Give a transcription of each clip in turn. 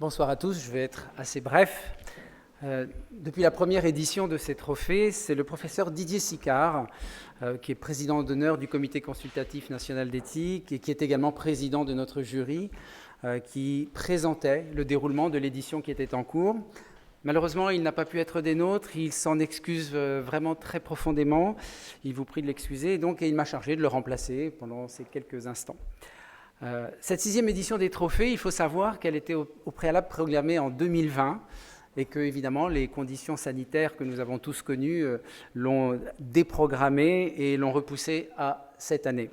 Bonsoir à tous, je vais être assez bref. Depuis la première édition de ces trophées, c'est le professeur Didier Sicard, qui est président d'honneur du Comité consultatif national d'éthique et qui est également président de notre jury, qui présentait le déroulement de l'édition qui était en cours. Malheureusement, il n'a pas pu être des nôtres, il s'en excuse vraiment très profondément, il vous prie de l'excuser, et il m'a chargé de le remplacer pendant ces quelques instants. Cette 6e édition des trophées, il faut savoir qu'elle était au préalable programmée en 2020 et que, évidemment, les conditions sanitaires que nous avons tous connues l'ont déprogrammée et l'ont repoussée à cette année.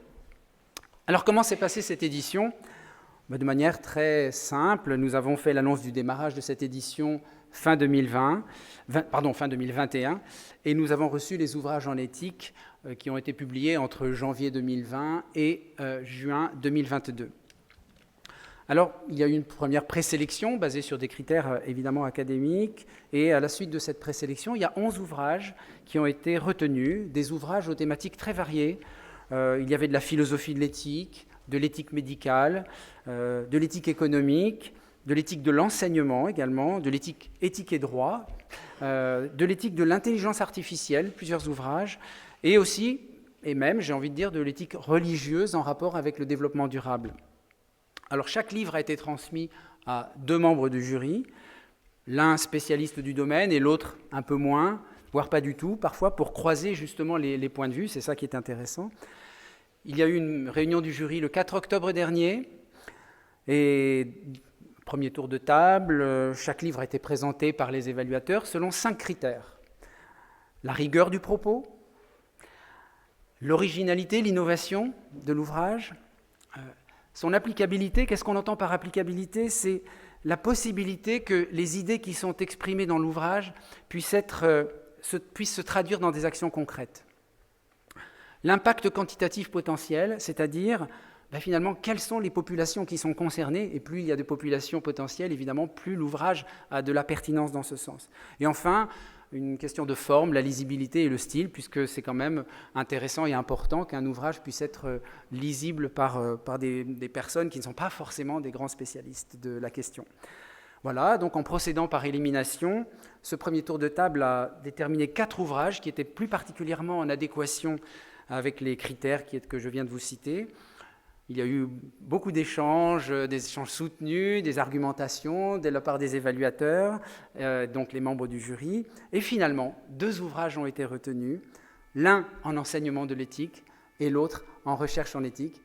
Alors, comment s'est passée cette édition ? De manière très simple, nous avons fait l'annonce du démarrage de cette édition fin 2021, et nous avons reçu les ouvrages en éthique qui ont été publiés entre janvier 2020 et juin 2022. Alors, il y a eu une première présélection basée sur des critères évidemment académiques, et à la suite de cette présélection, il y a 11 ouvrages qui ont été retenus, des ouvrages aux thématiques très variées. Il y avait de la philosophie de l'éthique médicale, de l'éthique économique, de l'éthique de l'enseignement également, de l'éthique éthique et droit, de l'éthique de l'intelligence artificielle, plusieurs ouvrages, et aussi, et même, j'ai envie de dire, de l'éthique religieuse en rapport avec le développement durable. Alors, chaque livre a été transmis à 2 membres du jury, l'un spécialiste du domaine et l'autre un peu moins, voire pas du tout, parfois pour croiser justement les points de vue, c'est ça qui est intéressant. Il y a eu une réunion du jury le 4 octobre dernier, et premier tour de table, chaque livre a été présenté par les évaluateurs selon 5 critères. La rigueur du propos, l'originalité, l'innovation de l'ouvrage, son applicabilité. Qu'est-ce qu'on entend par applicabilité ? C'est la possibilité que les idées qui sont exprimées dans l'ouvrage puissent se traduire dans des actions concrètes. L'impact quantitatif potentiel, c'est-à-dire finalement quelles sont les populations qui sont concernées, et plus il y a de populations potentielles, évidemment, plus l'ouvrage a de la pertinence dans ce sens. Et enfin, une question de forme, la lisibilité et le style, puisque c'est quand même intéressant et important qu'un ouvrage puisse être lisible par des personnes qui ne sont pas forcément des grands spécialistes de la question. Voilà, donc en procédant par élimination, ce premier tour de table a déterminé 4 ouvrages qui étaient plus particulièrement en adéquation avec les critères que je viens de vous citer. Il y a eu beaucoup d'échanges, des échanges soutenus, des argumentations de la part des évaluateurs, donc les membres du jury. Et finalement, 2 ouvrages ont été retenus, l'un en enseignement de l'éthique et l'autre en recherche en éthique.